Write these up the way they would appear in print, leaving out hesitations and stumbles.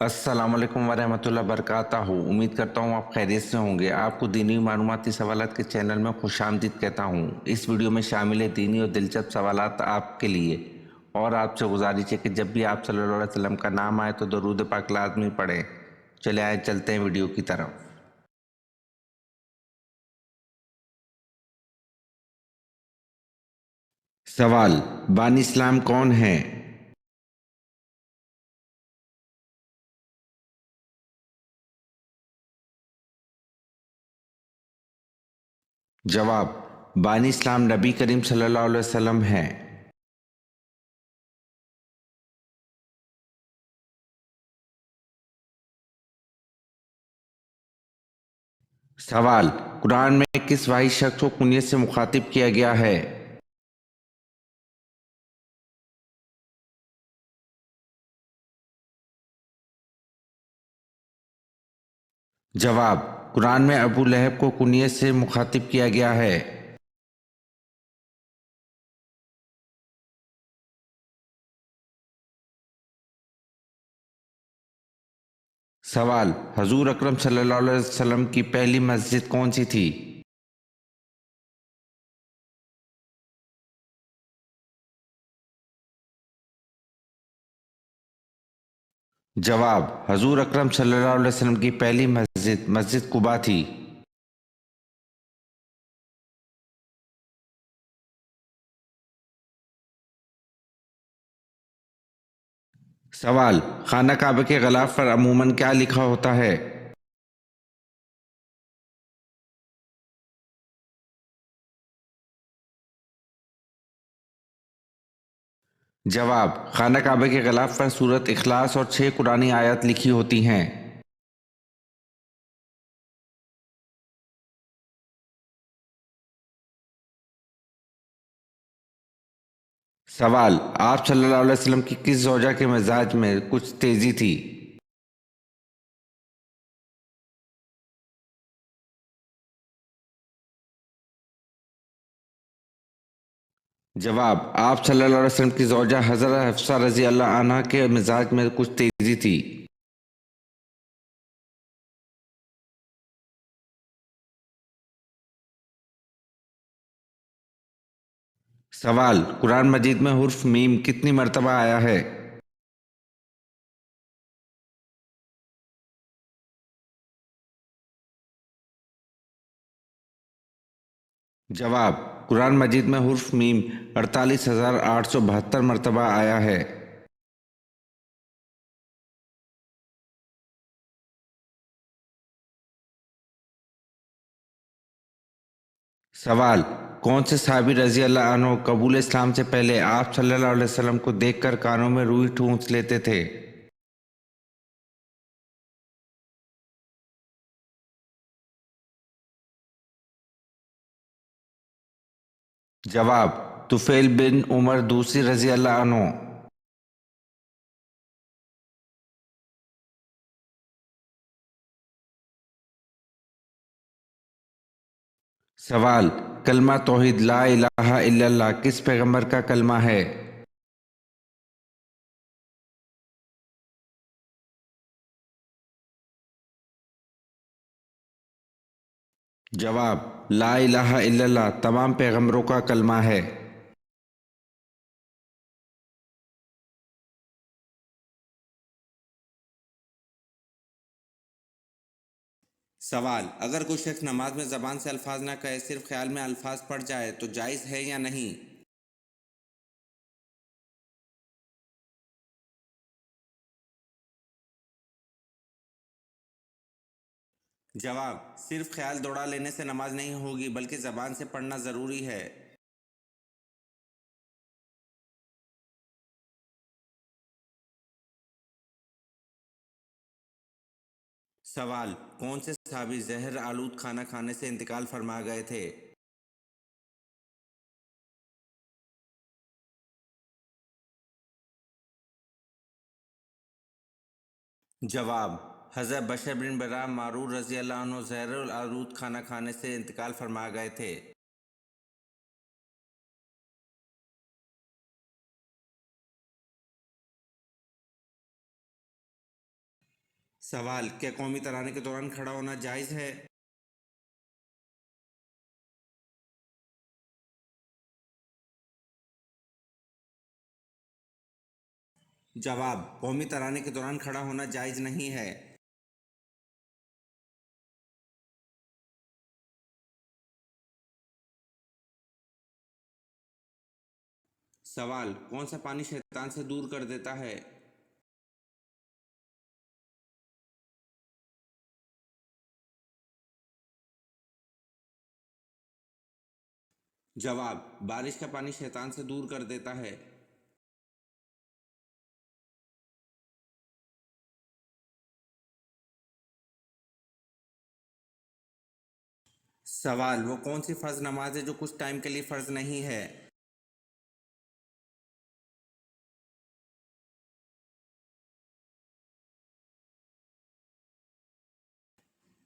السلام علیکم ورحمۃ اللہ وبرکاتہ. امید کرتا ہوں آپ خیریت سے ہوں گے. آپ کو دینی معلوماتی سوالات کے چینل میں خوش آمدید کہتا ہوں. اس ویڈیو میں شامل ہے دینی اور دلچسپ سوالات آپ کے لیے، اور آپ سے گزارش ہے کہ جب بھی آپ صلی اللہ علیہ وسلم کا نام آئے تو درود پاک لازمی پڑھیں. چلے آئے چلتے ہیں ویڈیو کی طرف. سوال: بانی اسلام کون ہیں؟ جواب: بانی اسلام نبی کریم صلی اللہ علیہ وسلم ہیں. سوال: قرآن میں کس واحد شخص کو کنیت سے مخاطب کیا گیا ہے؟ جواب: قرآن میں ابو لہب کو کنیت سے مخاطب کیا گیا ہے. سوال: حضور اکرم صلی اللہ علیہ وسلم کی پہلی مسجد کون سی تھی؟ جواب: حضور اکرم صلی اللہ علیہ وسلم کی پہلی مسجد مسجد قباء تھی. سوال: خانہ کعبہ کے غلاف پر عموماً کیا لکھا ہوتا ہے؟ جواب: خانہ کعبہ کے غلاف پر سورۃ اخلاص اور 6 قرآنی آیات لکھی ہوتی ہیں. سوال: آپ صلی اللہ علیہ وسلم کی کس زوجہ کے مزاج میں کچھ تیزی تھی؟ جواب: آپ صلی اللہ علیہ وسلم کی زوجہ حضرت حفصہ رضی اللہ عنہ کے مزاج میں کچھ تیزی تھی. سوال: قرآن مجید میں حرف میم کتنی مرتبہ آیا ہے؟ جواب: قرآن مجید میں حرف میم 48,872 مرتبہ آیا ہے. سوال: کون سے صحابی رضی اللہ عنہ قبول اسلام سے پہلے آپ صلی اللہ علیہ وسلم کو دیکھ کر کانوں میں روئی ٹھونس لیتے تھے؟ جواب: طفیل بن عمر دوسری رضی اللہ عنہ. سوال: کلمہ توحید لا الہ الا اللہ کس پیغمبر کا کلمہ ہے؟ جواب: لا الہ الا اللہ تمام پیغمبروں کا کلمہ ہے. سوال: اگر کوئی شخص نماز میں زبان سے الفاظ نہ کہے، صرف خیال میں الفاظ پڑھ جائے تو جائز ہے یا نہیں؟ جواب: صرف خیال دوڑا لینے سے نماز نہیں ہوگی بلکہ زبان سے پڑھنا ضروری ہے. سوال: کون سے صحابی زہر آلود کھانا کھانے سے انتقال فرما گئے تھے؟ جواب: حضرت بشر بن برا معرور رضی اللہ عنہ زہر آلود کھانا کھانے سے انتقال فرما گئے تھے. सवाल: क्या कौमी तराने के दौरान खड़ा होना जायज़ है? जवाब: कौमी तराने के दौरान खड़ा होना जायज़ नहीं है। सवाल: कौन सा पानी शैतान से दूर कर देता है? जवाब: बारिश का पानी शैतान से दूर कर देता है। सवाल: वो कौन सी फ़र्ज नमाज है जो कुछ टाइम के लिए फ़र्ज नहीं है?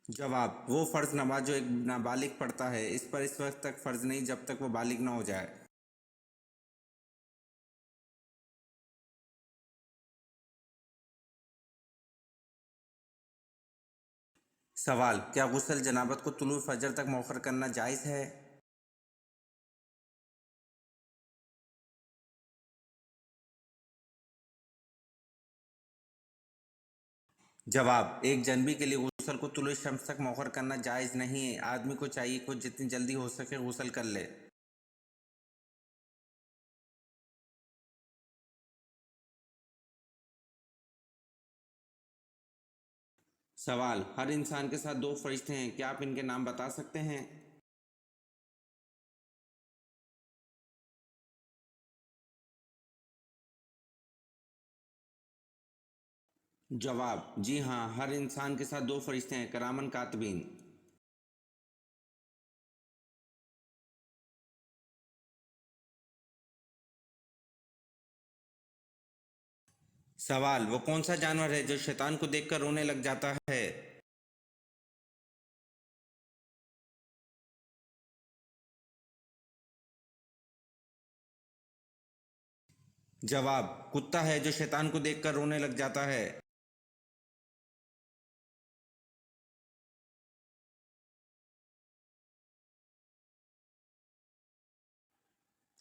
जवाब: वो फ़र्ज नमाज जो एक नाबालिग पढ़ता है। इस पर इस वक्त तक फ़र्ज नहीं जब तक वो बालिग ना हो जाए। सवाल: क्या गुस्ल जनाबत को तुलुए फजर तक मौखर करना जायज़ है? जवाब: एक जनबी के लिए गुस्ल को तुलुए शम्स तक मौखर करना जायज़ नहीं है। आदमी को चाहिए कि जितनी जल्दी हो सके गुस्ल कर ले। सवाल: हर इंसान के साथ दो फरिश्ते हैं, क्या आप इनके नाम बता सकते हैं? जवाब: जी हाँ, हर इंसान के साथ दो फरिश्ते हैं, करामन कातबीन। सवाल: वो कौन सा जानवर है जो शैतान को देखकर रोने लग जाता है? जवाब: कुत्ता है जो शैतान को देखकर रोने लग जाता है।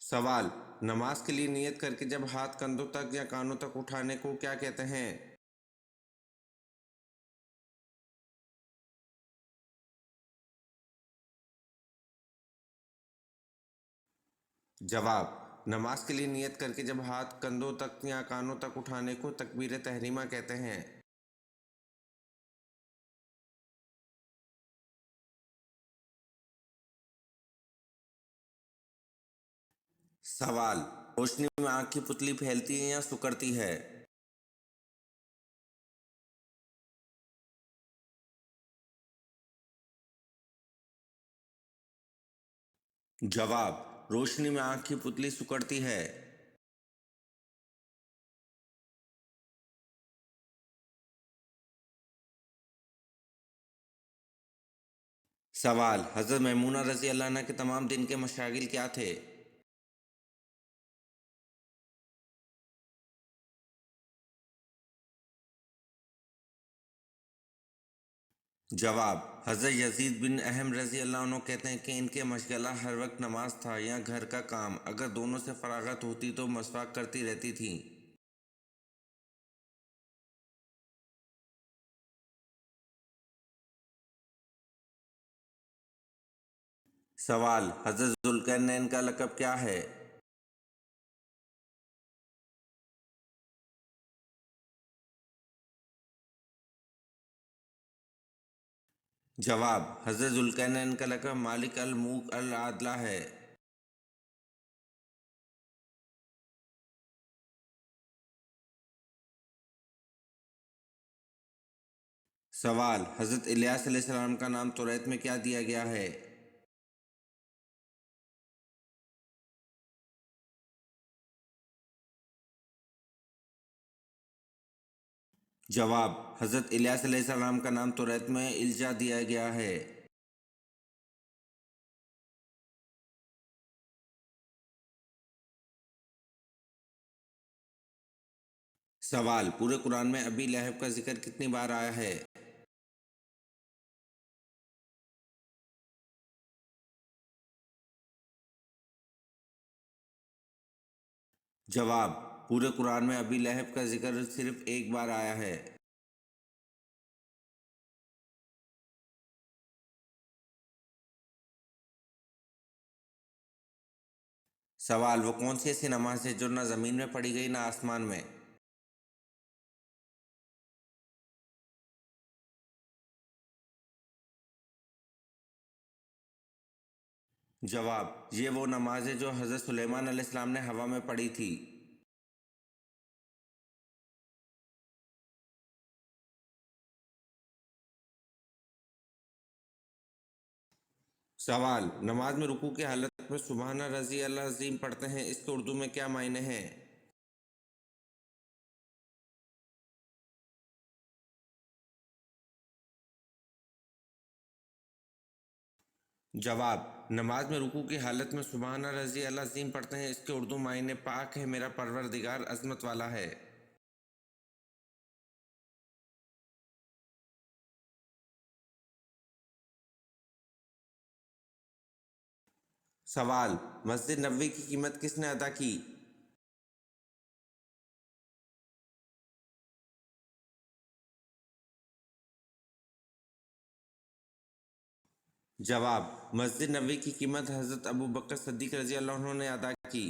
सवाल: नमाज के लिए नियत करके जब हाथ कंधों तक या कानों तक उठाने को क्या कहते हैं? जवाब: नमाज के लिए नियत करके जब हाथ कंधों तक या कानों तक उठाने को तकबीर तहरीमा कहते हैं। सवाल: रोशनी में आँख की पुतली फैलती है या सिकुड़ती है? जवाब: रोशनी में आँख की पुतली सिकुड़ती है। सवाल: हज़रत मैमूना रज़ी अल्लाह अन्हा के तमाम दिन के मशागिल क्या थे? जवाब: हज़रत यज़ीद बिन अहम रज़ी अल्लाह अन्हु कहते हैं कि इनके मशगला हर वक्त नमाज था या घर का काम। अगर दोनों से फरागत होती तो मसवाक करती रहती थीं। सवाल: हज़रत ज़ुल्करनैन का लक़ब क्या है? जवाब: हज़रत ज़ुल्करनैन का लक़ब मालिक अल मुल्क अल आदला है। सवाल: हज़रत इलियास अलैहिस्सलाम का नाम तौरात में क्या दिया गया है? जवाब: हज़रत इलियास अलैहिस्सलाम का नाम तौरात में इल्जा दिया गया है। सवाल, पूरे कुरान में अबी लहब का जिक्र कितनी बार आया है? जवाब, पूरे कुरान में अबी लहब का जिक्र सिर्फ एक बार आया है। सवाल, वो कौन सी ऐसी नमाज है जो ना ज़मीन में पढ़ी गई ना आसमान में? जवाब, ये वो नमाज है जो हज़रत सुलेमान अलैहिस्सलाम ने हवा में पढ़ी थी। सवाल, नमाज में रुकू की हालत में सुबहाना रज़ी अल्लाह अज़ीम पढ़ते हैं, इसके उर्दू में क्या मायने हैं? जवाब, नमाज में रुकू की हालत में सुबहाना रज़ी अल्लाह अज़ीम पढ़ते हैं, इसके उर्दू मायने पाक है मेरा परवरदिगार अज़मत वाला है। सवाल, मस्जिद नबवी की कीमत किसने अदा की? जवाब, मस्जिद नबवी की कीमत हज़रत अबू बकर सिद्दीक़ रज़ी अल्लाह अन्हु ने अदा की।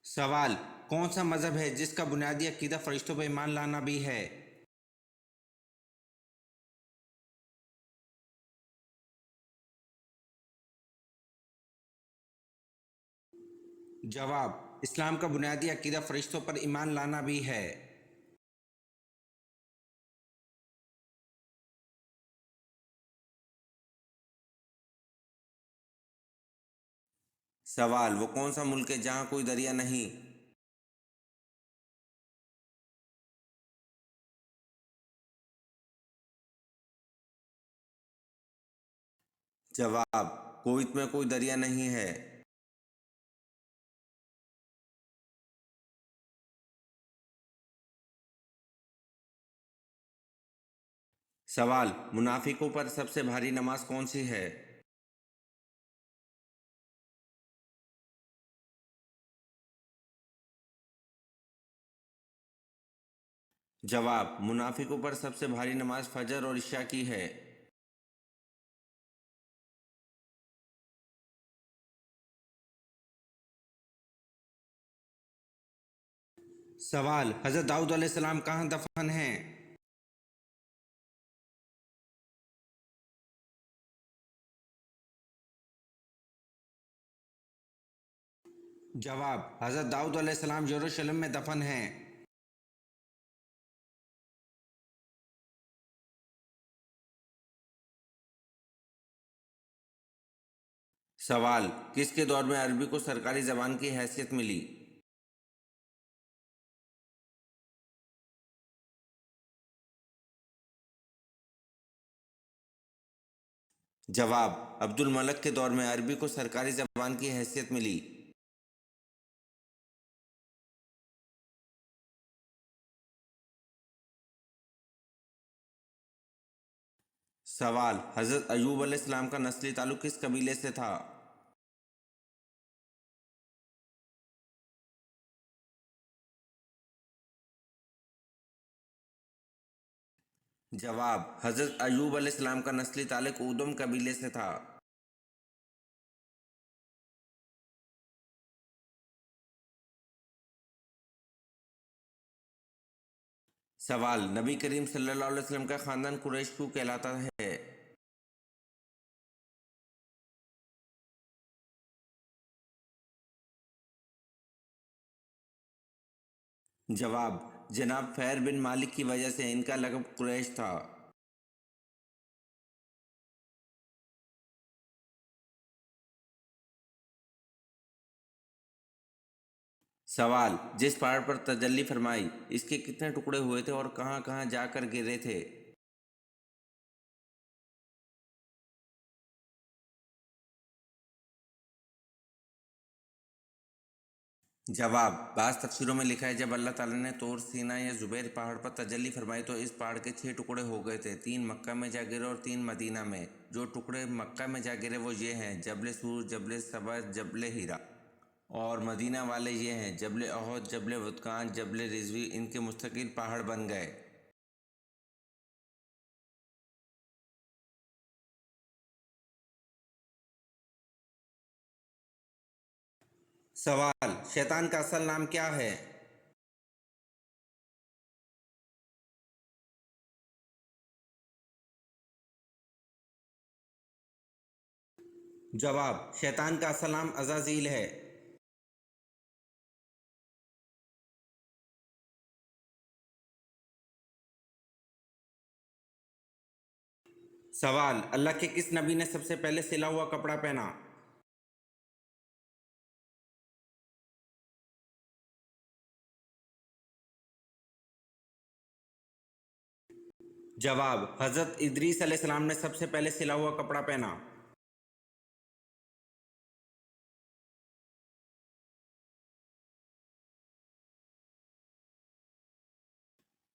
सवाल, कौन सा मज़हब है जिसका बुनियादी अकीदा फ़रिश्तों पर ईमान लाना भी है? जवाब, इस्लाम का बुनियादी अकीदा फ़रिश्तों पर ईमान लाना भी है। सवाल, वो कौन सा मुल्क है जहाँ कोई दरिया नहीं? जवाब, कुवैत में कोई दरिया नहीं है। सवाल, मुनाफिकों पर सबसे भारी नमाज कौन सी है? जवाब, मुनाफिकों पर सबसे भारी नमाज फजर और इशा की है। सवाल, हज़रत दाऊद अलैहिस्सलाम कहाँ दफन हैं? जवाब, हज़रत दाऊद अलैहिस्सलाम यरूशलेम में दफन हैं। सवाल, किसके दौर में अरबी को सरकारी ज़बान की हैसियत मिली? जवाब, अब्दुल मलक के दौर में अरबी को सरकारी ज़बान की हैसियत मिली। सवाल, हज़रत अयूब अलैहिस्सलाम का नस्ली ताल्लुक़ किस कबीले से था? जवाब, हज़रत अयूब अलैहिस्सलाम का नस्ली ताल्लुक़ उदम कबीले से था। सवाल, नबी करीम सल्लल्लाहु अलैहि वसल्लम का ख़ानदान कुरैश क्यों कहलाता है? जवाब, जनाब फ़ैर बिन मालिक की वजह से इनका लक़ब कुरैश था। सवाल, जिस पहाड़ पर तजल्ली फरमाई, इसके कितने टुकड़े हुए थे और कहाँ कहाँ जाकर गिरे थे? जवाब, बाज़ तफसीरों में लिखा है जब अल्लाह ताला ने तौर सीना या जुबैर पहाड़ पर तजल्ली फरमाई तो इस पहाड़ के 6 टुकड़े हो गए थे, 3 मक्का में जा गिरे और 3 मदीना में। जो टुकड़े मक्का में जा गिरे वो ये हैं, जबल सूर, जबल सबा, जबल हीरा। और मदीना वाले ये हैं, जबल अहद, जबल वुदकान, जबल रिजवी। इनके मुस्तकिल पहाड़ बन गए। सवाल, शैतान का असल नाम क्या है? जवाब, शैतान का असल नाम अज़ाज़ील है। सवाल, अल्लाह के किस नबी ने सबसे पहले सिला हुआ कपड़ा पहना? जवाब, हज़रत इदरीस अलैहिस्सलाम ने सबसे पहले सिला हुआ कपड़ा पहना।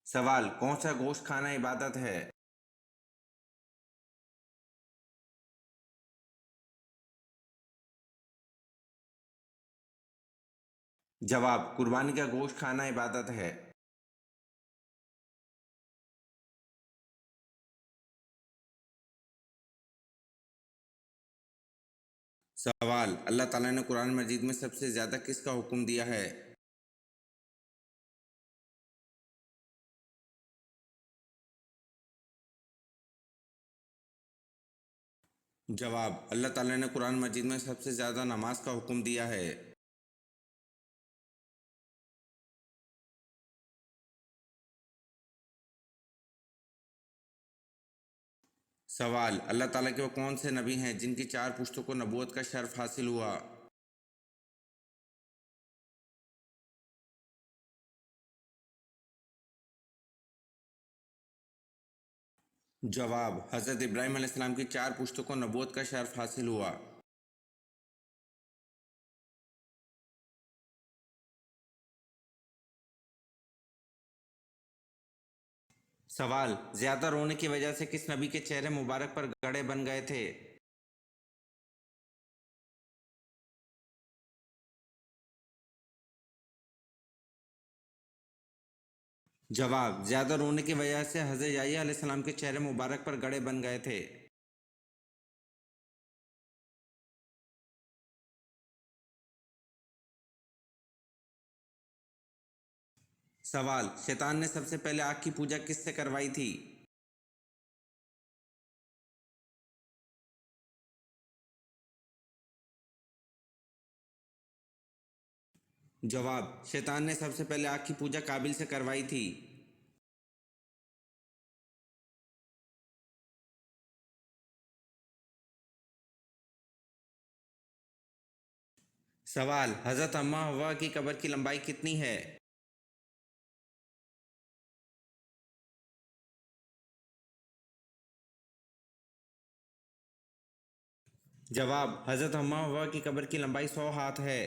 सवाल, कौन सा गोश्त खाना इबादत है? जवाब, कुर्बानी का गोश्त खाना इबादत है। सवाल, अल्लाह ताला ने कुरान मजीद में सबसे ज़्यादा किसका हुक्म दिया है? जवाब, अल्लाह ताला ने कुरान मजीद में सबसे ज़्यादा नमाज का हुक्म दिया है। सवाल, अल्लाह ताला के वो कौन से नबी हैं जिनकी 4 पुश्तों को नबूवत का शर्फ हासिल हुआ? जवाब, हज़रत इब्राहीम अलैहिस्सलाम की 4 पुश्तों को नबूवत का शर्फ हासिल हुआ। सवाल, ज़्यादा रोने की वजह से किस नबी के चेहरे मुबारक पर गड़े बन गए थे? जवाब, ज़्यादा रोने की वजह से हज़रत याह्या अलैहिस्सलाम के चेहरे मुबारक पर गड़े बन गए थे। सवाल, शैतान ने सबसे पहले आग की पूजा किससे करवाई थी? जवाब, शैतान ने सबसे पहले आग की पूजा काबिल से करवाई थी। सवाल, हज़रत अम्मा हव्वा की कब्र की लंबाई कितनी है? जवाब, हज़रत अम्मा हव्वा की कब्र की लंबाई 100 हाथ है।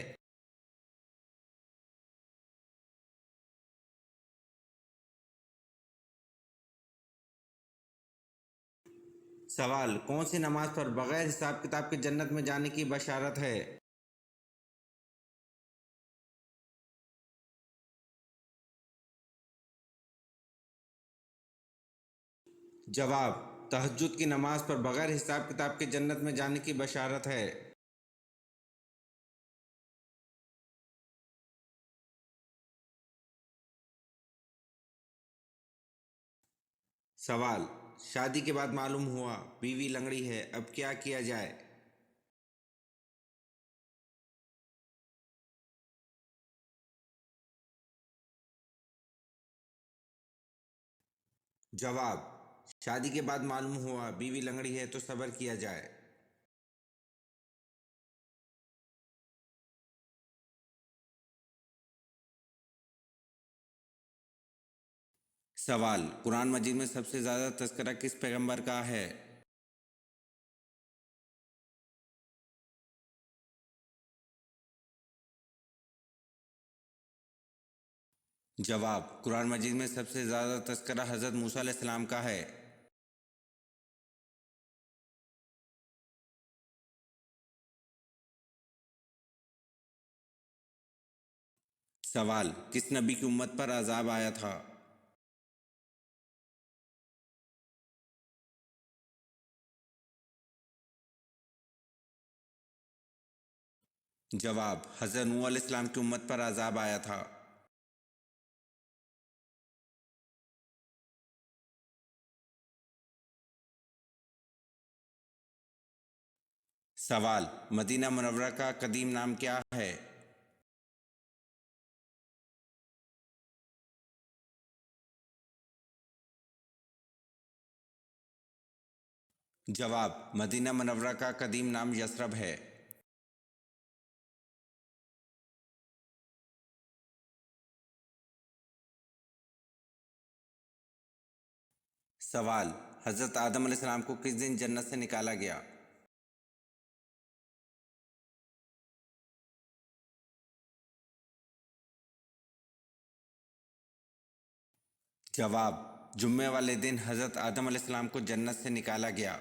सवाल, कौन सी नमाज पर बगैर हिसाब किताब के जन्नत में जाने की बशारत है? जवाब, तहज्जुद की नमाज पर बगैर हिसाब किताब के जन्नत में जाने की बशारत है। सवाल, शादी के बाद मालूम हुआ बीवी लंगड़ी है, अब क्या किया जाए? जवाब, शादी के बाद मालूम हुआ बीवी लंगड़ी है तो सब्र किया जाए। सवाल, कुरान मजीद में सबसे ज़्यादा तज़किरा किस पैगंबर का है? جواب: قرآن مجید میں سب سے زیادہ تذکرہ حضرت موسیٰ علیہ السلام کا ہے۔ سوال: کس نبی کی امت پر عذاب آیا تھا؟ جواب: حضرت نوح علیہ السلام کی امت پر عذاب آیا تھا۔ سوال: مدینہ منورہ کا قدیم نام کیا ہے؟ جواب: مدینہ منورہ کا قدیم نام یثرب ہے۔ سوال: حضرت آدم علیہ السلام کو کس دن جنت سے نکالا گیا؟ جواب: جمعے والے دن حضرت آدم علیہ السلام کو جنت سے نکالا گیا۔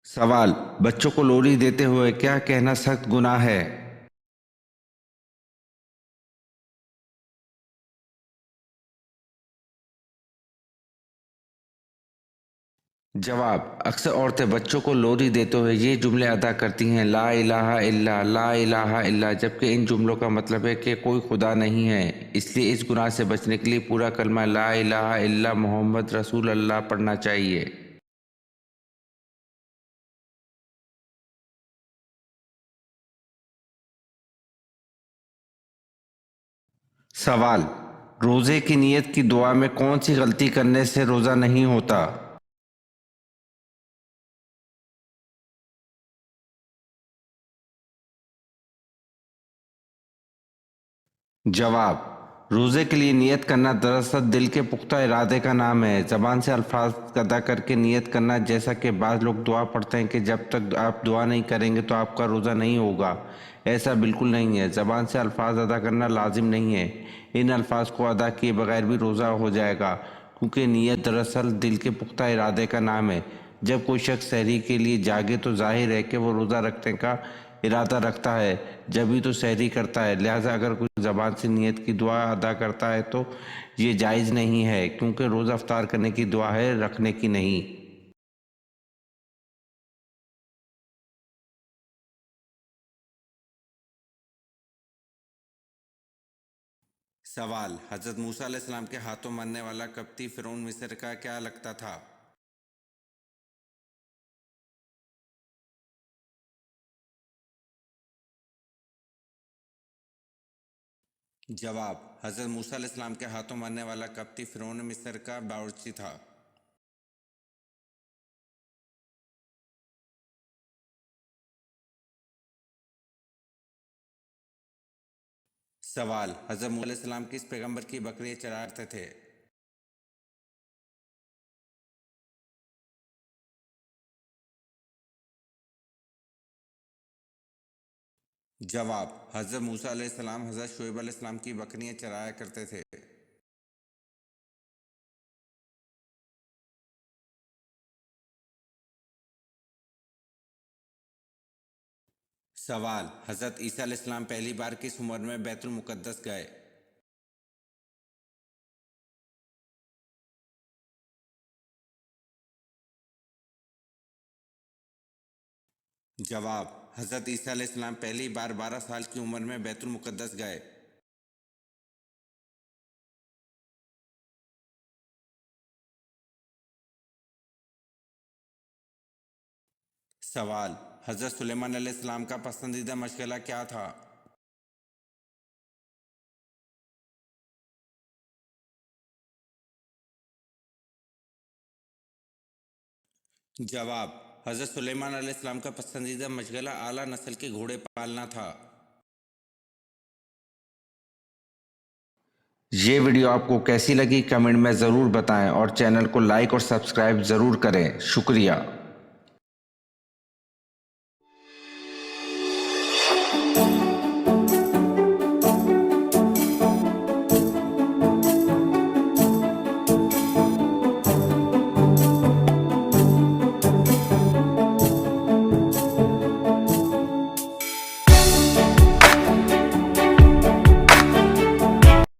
سوال: بچوں کو لوری دیتے ہوئے کیا کہنا سخت گناہ ہے؟ جواب: اکثر عورتیں بچوں کو لوری دیتے ہوئے یہ جملے ادا کرتی ہیں: لا الہ الا، لا الہ الا، جبکہ ان جملوں کا مطلب ہے کہ کوئی خدا نہیں ہے۔ اس لیے اس گناہ سے بچنے کے لیے پورا کلمہ لا الہ الا محمد رسول اللہ پڑھنا چاہیے۔ سوال: روزے کی نیت کی دعا میں کون سی غلطی کرنے سے روزہ نہیں ہوتا؟ جواب: روزے کے لیے نیت کرنا دراصل دل کے پختہ ارادے کا نام ہے۔ زبان سے الفاظ ادا کر کے نیت کرنا، جیسا کہ بعض لوگ دعا پڑھتے ہیں کہ جب تک آپ دعا نہیں کریں گے تو آپ کا روزہ نہیں ہوگا، ایسا بالکل نہیں ہے۔ زبان سے الفاظ ادا کرنا لازم نہیں ہے، ان الفاظ کو ادا کیے بغیر بھی روزہ ہو جائے گا، کیونکہ نیت دراصل دل کے پختہ ارادے کا نام ہے۔ جب کوئی شخص سحری کے لیے جاگے تو ظاہر ہے کہ وہ روزہ رکھنے کا ارادہ رکھتا ہے، جبھی تو سحری کرتا ہے۔ لہٰذا اگر کوئی زبان سے نیت کی دعا ادا کرتا ہے تو یہ جائز نہیں ہے، کیونکہ روزہ افطار کرنے کی دعا ہے، رکھنے کی نہیں۔ سوال: حضرت موسیٰ علیہ السلام کے ہاتھوں مرنے والا قبطی فرعون مصر کا کیا لگتا تھا؟ جواب: حضرت موسیٰ علیہ السلام کے ہاتھوں مرنے والا قبطی فرعون مصر کا باورچی تھا۔ سوال: حضرت موسیٰ علیہ السلام کس پیغمبر کی بکریاں چرایا کرتے تھے؟ جواب: حضرت موسیٰ علیہ السلام حضرت شعیب علیہ السلام کی بکریاں چرایا کرتے تھے۔ سوال: حضرت عیسیٰ علیہ السلام پہلی بار کس عمر میں بیت المقدس گئے؟ جواب: حضرت عیسیٰ علیہ السلام پہلی بار 12 سال کی عمر میں بیت المقدس گئے۔ سوال: حضرت سلیمان علیہ السلام کا پسندیدہ مشغلہ کیا تھا؟ جواب: حضرت سلیمان علیہ السلام کا پسندیدہ مشغلہ اعلیٰ نسل کے گھوڑے پالنا تھا۔ یہ ویڈیو آپ کو کیسی لگی کمنٹ میں ضرور بتائیں، اور چینل کو لائک اور سبسکرائب ضرور کریں۔ شکریہ۔